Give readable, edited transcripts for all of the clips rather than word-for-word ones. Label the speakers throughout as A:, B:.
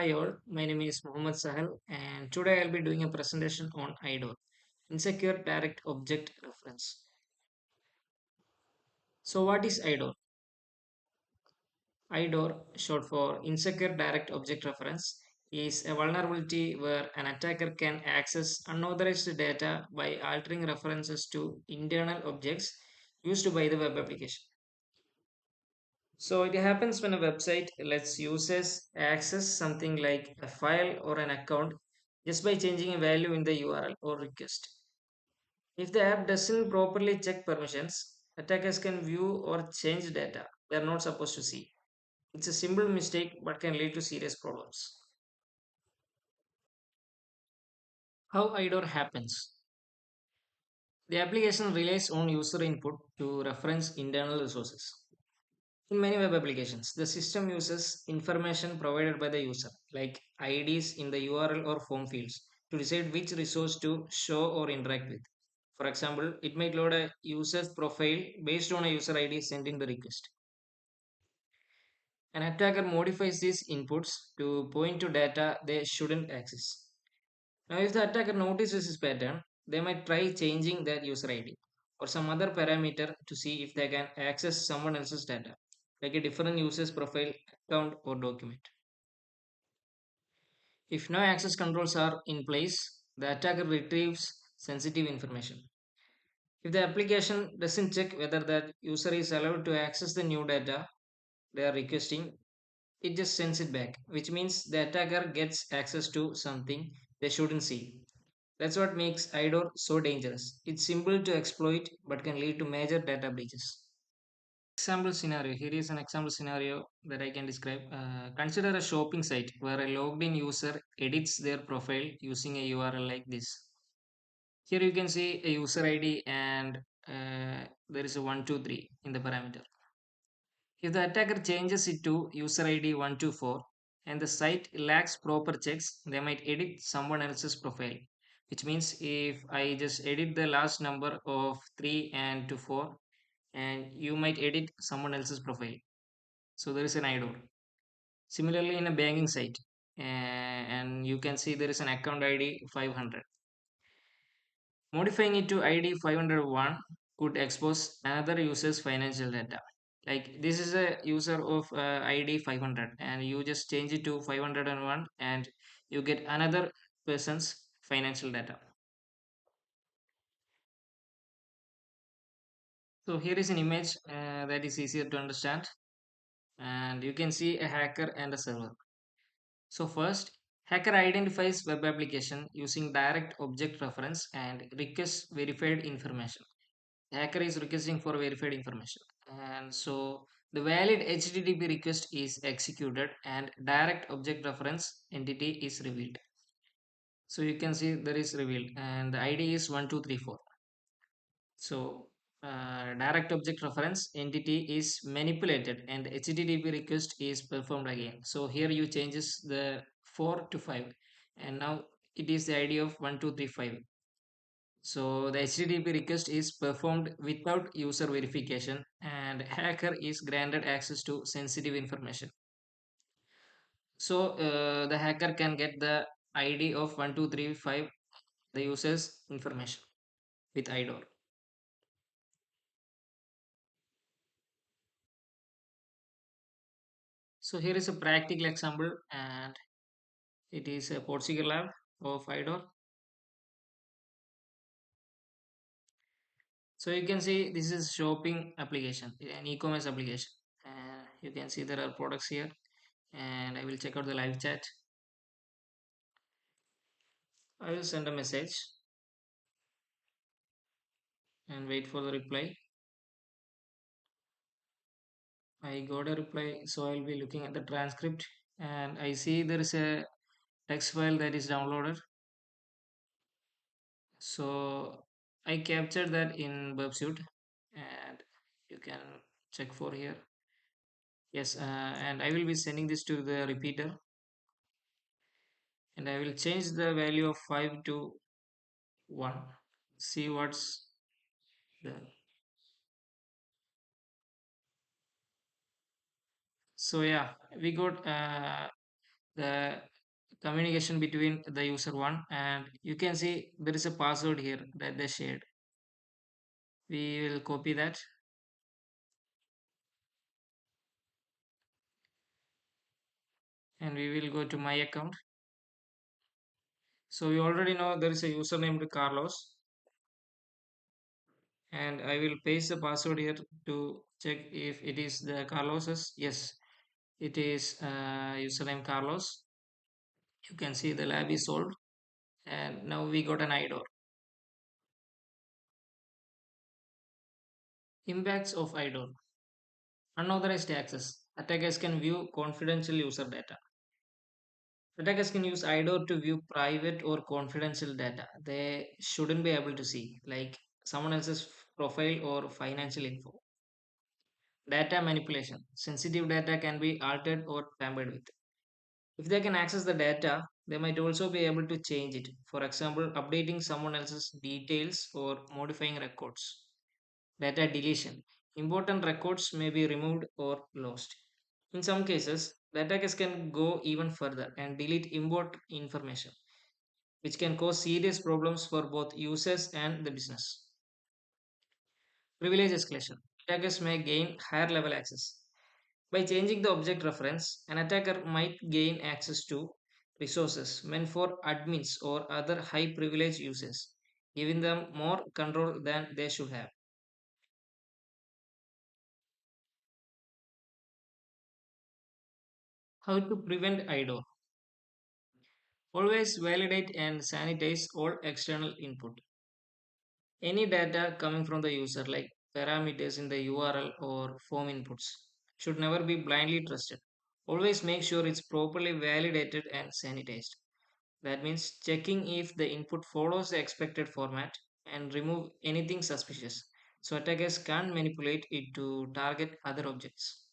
A: Hi all, my name is Muhamed Sahal and today I'll be doing a presentation on IDOR, Insecure Direct Object Reference. So what is IDOR? IDOR, short for Insecure Direct Object Reference, is a vulnerability where an attacker can access unauthorized data by altering references to internal objects used by the web application. So it happens when a website lets users access something like a file or an account just by changing a value in the URL or request. If the app doesn't properly check permissions, attackers can view or change data they are not supposed to see. It's a simple mistake but can lead to serious problems. How IDOR happens? The application relies on user input to reference internal resources. In many web applications, the system uses information provided by the user, like IDs in the URL or form fields, to decide which resource to show or interact with. For example, it might load a user's profile based on a user ID sent in the request. An attacker modifies these inputs to point to data they shouldn't access. Now, if the attacker notices this pattern, they might try changing that user ID or some other parameter to see if they can access someone else's data, like a different user's profile, account, or document. If no access controls are in place, the attacker retrieves sensitive information. If the application doesn't check whether that user is allowed to access the new data they are requesting, it just sends it back, which means the attacker gets access to something they shouldn't see. That's what makes IDOR so dangerous. It's simple to exploit but can lead to major data breaches. Example scenario. Here is an example scenario that I can describe. Consider a shopping site where a logged in user edits their profile using a URL like this. Here you can see a user ID and there is a 123 in the parameter. If the attacker changes it to user ID 124 and the site lacks proper checks, they might edit someone else's profile. Which means if I just edit the last number of 3 and to 4, and you might edit someone else's profile. So there is an IDOR. Similarly, in a banking site, and you can see there is an account ID 500. Modifying it to ID 501 could expose another user's financial data. Like this is a user of ID 500 and you just change it to 501 and you get another person's financial data. So here is an image that is easier to understand and you can see a hacker and a server. So first, hacker identifies web application using direct object reference and requests verified information. Hacker is requesting for verified information and so the valid HTTP request is executed and direct object reference entity is revealed. So you can see there is revealed and the ID is 1234. So direct object reference entity is manipulated and HTTP request is performed again. So here you changes the 4 to 5 and now it is the ID of 1235. So the HTTP request is performed without user verification and hacker is granted access to sensitive information. So the hacker can get the ID of 1235, the user's information with IDOR. So here is a practical example and it is a Portugal lab of IDOR. So you can see this is shopping application, an e-commerce application. You can see there are products here and I will check out the live chat. I will send a message and wait for the reply. I got a reply, so I'll be looking at the transcript and I see there is a text file that is downloaded. So I captured that in Websuit and you can check for here. Yes, and I will be sending this to the repeater and I will change the value of 5 to 1. See what's there. So yeah, we got the communication between the user one, and you can see there is a password here that they shared. We will copy that, and we will go to my account. So we already know there is a user named Carlos, and I will paste the password here to check if it is the Carlos's. Yes, it is username Carlos. You can see the lab is solved, and now we got an IDOR. Impacts of IDOR. Unauthorized access. Attackers can view confidential user data. Attackers can use IDOR to view private or confidential data they shouldn't be able to see, like someone else's profile or financial info. Data manipulation. Sensitive data can be altered or tampered with. If they can access the data, they might also be able to change it. For example, updating someone else's details or modifying records. Data deletion. Important records may be removed or lost. In some cases, the attackers can go even further and delete important information, which can cause serious problems for both users and the business. Privilege escalation. Attackers may gain higher level access. By changing the object reference, an attacker might gain access to resources meant for admins or other high privilege users, giving them more control than they should have. How to prevent IDO? Always validate and sanitize all external input. Any data coming from the user, like parameters in the URL or form inputs, should never be blindly trusted. Always make sure it's properly validated and sanitized. That means checking if the input follows the expected format and remove anything suspicious so attackers can't manipulate it to target other objects.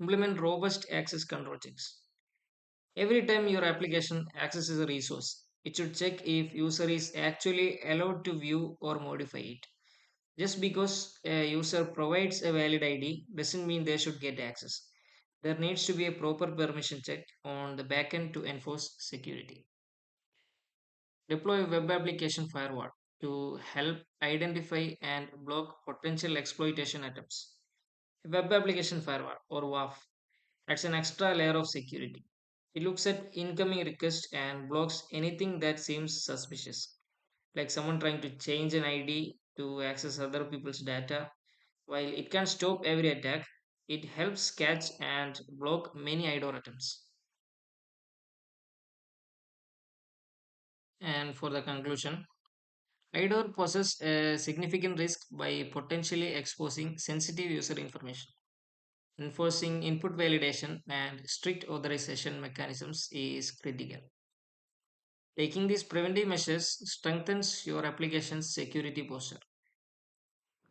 A: Implement robust access control checks. Every time your application accesses a resource, it should check if user is actually allowed to view or modify it. Just because a user provides a valid ID doesn't mean they should get access. There needs to be a proper permission check on the backend to enforce security. Deploy web application firewall to help identify and block potential exploitation attempts. Web application firewall or WAF adds an extra layer of security. It looks at incoming requests and blocks anything that seems suspicious, like someone trying to change an ID to access other people's data. While it can stop every attack, it helps catch and block many IDOR attempts. And for the conclusion, IDOR poses a significant risk by potentially exposing sensitive user information. Enforcing input validation and strict authorization mechanisms is critical. Taking these preventive measures strengthens your application's security posture.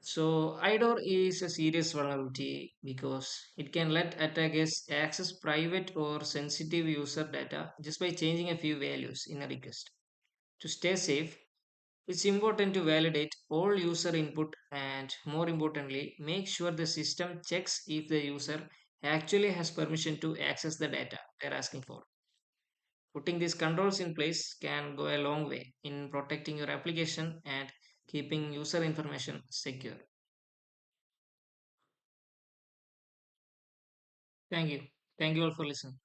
A: So, IDOR is a serious vulnerability because it can let attackers access private or sensitive user data just by changing a few values in a request. To stay safe, it's important to validate all user input and, more importantly, make sure the system checks if the user actually has permission to access the data they're asking for. Putting these controls in place can go a long way in protecting your application and keeping user information secure. Thank you. Thank you all for listening.